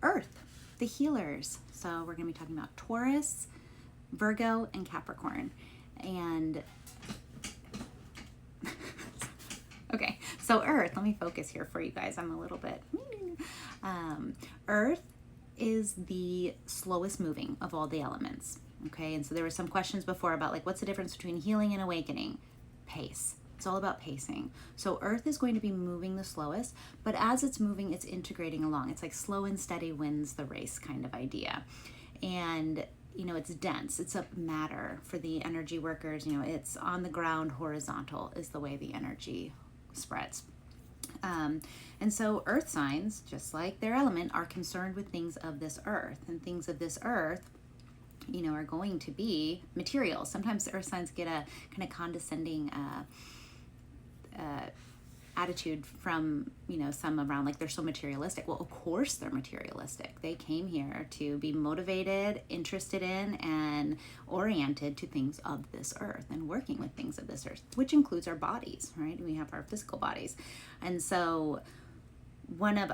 Earth, the healers. So we're going to be talking about Taurus, Virgo, and Capricorn. And okay, so Earth, let me focus here for you guys. I'm a little bit. Earth is the slowest moving of all the elements. Okay, and so there were some questions before about like what's the difference between healing and awakening? Pace. It's all about pacing. So Earth is going to be moving the slowest, but as it's moving, it's integrating along. It's like slow and steady wins the race kind of idea. And you know, it's dense. It's a matter for the energy workers. You know, it's on the ground, horizontal is the way the energy spreads. And so earth signs, just like their element, are concerned with things of this earth, and things of this earth, you know, are going to be material. Sometimes the earth signs get a kind of condescending attitude from, you know, some around like they're so materialistic. Well, of course they're materialistic. They came here to be motivated, interested in, and oriented to things of this earth and working with things of this earth, which includes our bodies, right? We have our physical bodies. And so one of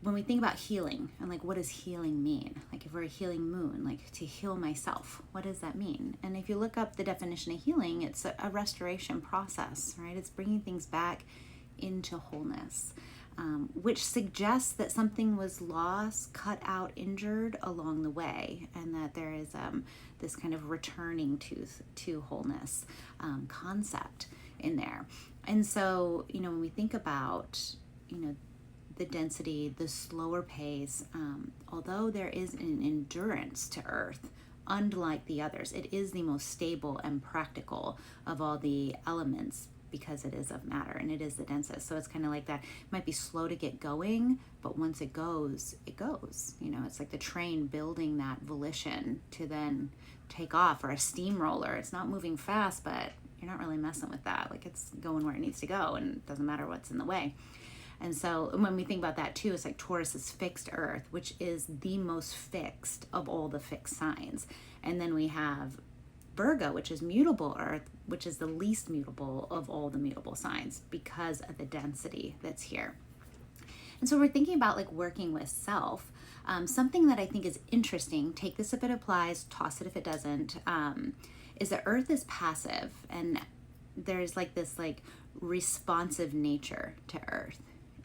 when we think about healing and like what does healing mean, like if we're a healing moon, like to heal myself, what does that mean? And if you look up the definition of healing, it's a restoration process, right? It's bringing things back into wholeness, which suggests that something was lost, cut out, injured along the way, and that there is this kind of returning to wholeness concept in there. And so, you know, when we think about, you know, the density, the slower pace, although there is an endurance to Earth, unlike the others, it is the most stable and practical of all the elements because it is of matter and it is the densest. So it's kind of like that. It might be slow to get going, but once it goes, it goes. You know, it's like the train building that volition to then take off, or a steamroller. It's not moving fast, but you're not really messing with that. Like it's going where it needs to go, and it doesn't matter what's in the way. And so when we think about that too, it's like Taurus is fixed earth, which is the most fixed of all the fixed signs. And then we have Virgo, which is mutable earth, which is the least mutable of all the mutable signs because of the density that's here. And so we're thinking about like working with self. Something that I think is interesting, take this if it applies, toss it if it doesn't, is that earth is passive, and there's like this like responsive nature to earth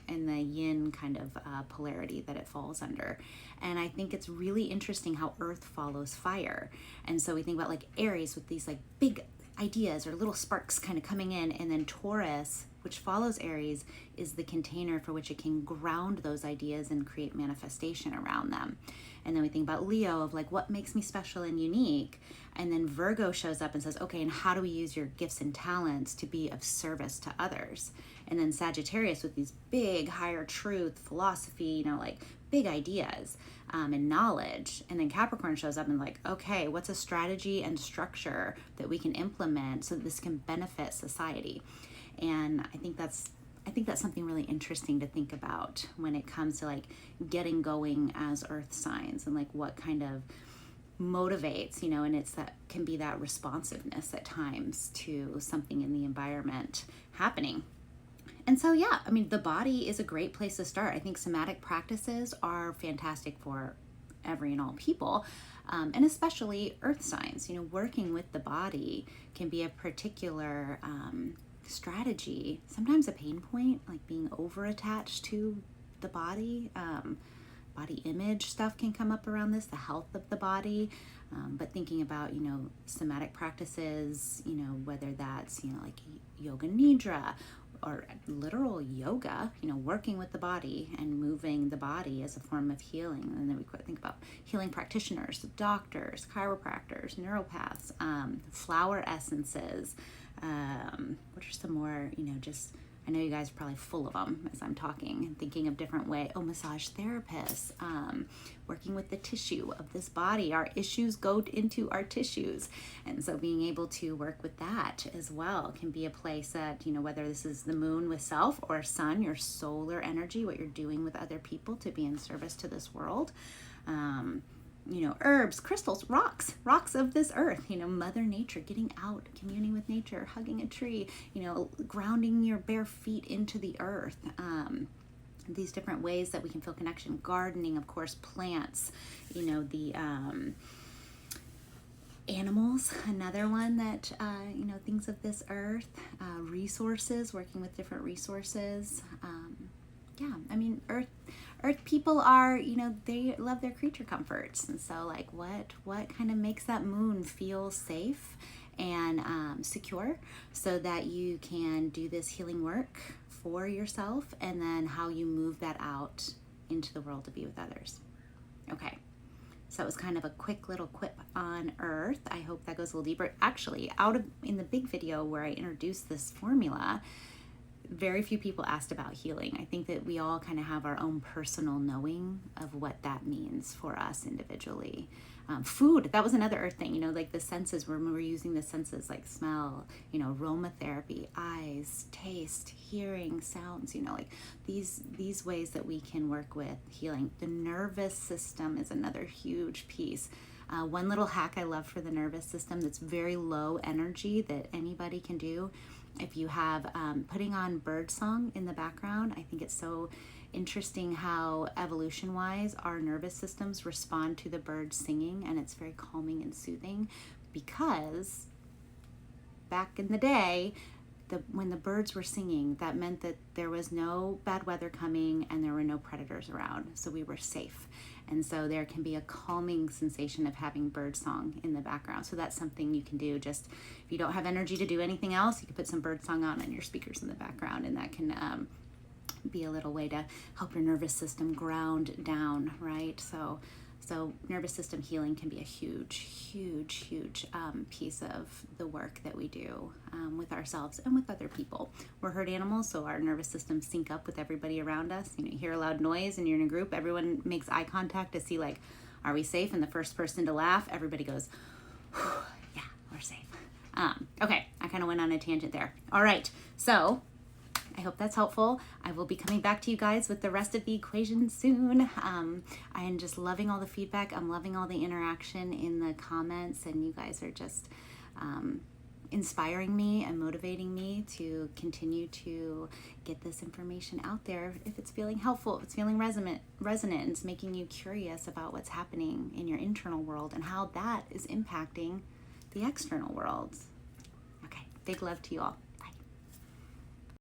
and the yin kind of polarity that it falls under. And I think it's really interesting how earth follows fire. And so we think about like Aries with these like big ideas or little sparks kind of coming in, and then Taurus, which follows Aries, is the container for which it can ground those ideas and create manifestation around them. And then we think about Leo of like what makes me special and unique, and then Virgo shows up and says, okay, and how do we use your gifts and talents to be of service to others? And then Sagittarius with these big higher truth, philosophy, you know, like big ideas and knowledge. And then Capricorn shows up and like, okay, what's a strategy and structure that we can implement so that this can benefit society? And I think that's something really interesting to think about when it comes to like getting going as earth signs, and like what kind of motivates, you know, and it's that can be that responsiveness at times to something in the environment happening. And so, yeah, I mean, the body is a great place to start. I think somatic practices are fantastic for every and all people, and especially earth signs. You know, working with the body can be a particular strategy, sometimes a pain point, like being over attached to the body. Body image stuff can come up around this, the health of the body, but thinking about, you know, somatic practices, you know, whether that's, you know, like yoga nidra or literal yoga, you know, working with the body and moving the body as a form of healing. And then we think about healing practitioners, doctors, chiropractors, neuropaths, flower essences. What are some more, you know, just, I know you guys are probably full of them as I'm talking and thinking of different ways. Oh, massage therapists, working with the tissue of this body. Our issues go into our tissues. And so being able to work with that as well can be a place that, you know, whether this is the moon with self or sun, your solar energy, what you're doing with other people to be in service to this world. You know, herbs, crystals, rocks of this earth, you know, Mother Nature, getting out, communing with nature, hugging a tree, you know, grounding your bare feet into the earth. these different ways that we can feel connection. Gardening, of course, plants, you know, the animals, another one that, you know, things of this earth, resources, working with different resources. Yeah, I mean, earth people are, you know, they love their creature comforts. And so like what kind of makes that moon feel safe and secure, so that you can do this healing work for yourself, and then how you move that out into the world to be with others. Okay. So it was kind of a quick little quip on Earth. I hope that goes a little deeper. Actually, in the big video where I introduced this formula, very few people asked about healing. I think that we all kind of have our own personal knowing of what that means for us individually. Food, that was another earth thing, you know, like the senses, when we're using the senses like smell, you know, aromatherapy, eyes, taste, hearing, sounds, you know, like these ways that we can work with healing. The nervous system is another huge piece. One little hack I love for the nervous system that's very low energy that anybody can do. If you have putting on bird song in the background, I think it's so interesting how evolution-wise our nervous systems respond to the birds singing, and it's very calming and soothing, because back in the day, when the birds were singing, that meant that there was no bad weather coming and there were no predators around, so we were safe. And so there can be a calming sensation of having bird song in the background. So that's something you can do. Just if you don't have energy to do anything else, you can put some bird song on your speakers in the background, and that can be a little way to help your nervous system ground down, right? So nervous system healing can be a huge piece of the work that we do with ourselves and with other people. We're herd animals, so our nervous systems sync up with everybody around us. You know, you hear a loud noise and you're in a group, everyone makes eye contact to see like, are we safe? And the first person to laugh, everybody goes, yeah, we're safe. Okay, I kind of went on a tangent there. All right, so I hope that's helpful. I will be coming back to you guys with the rest of the equation soon. I am just loving all the feedback. I'm loving all the interaction in the comments, and you guys are just inspiring me and motivating me to continue to get this information out there. If it's feeling helpful, if it's feeling resonant, it's making you curious about what's happening in your internal world and how that is impacting the external world. Okay, big love to you all.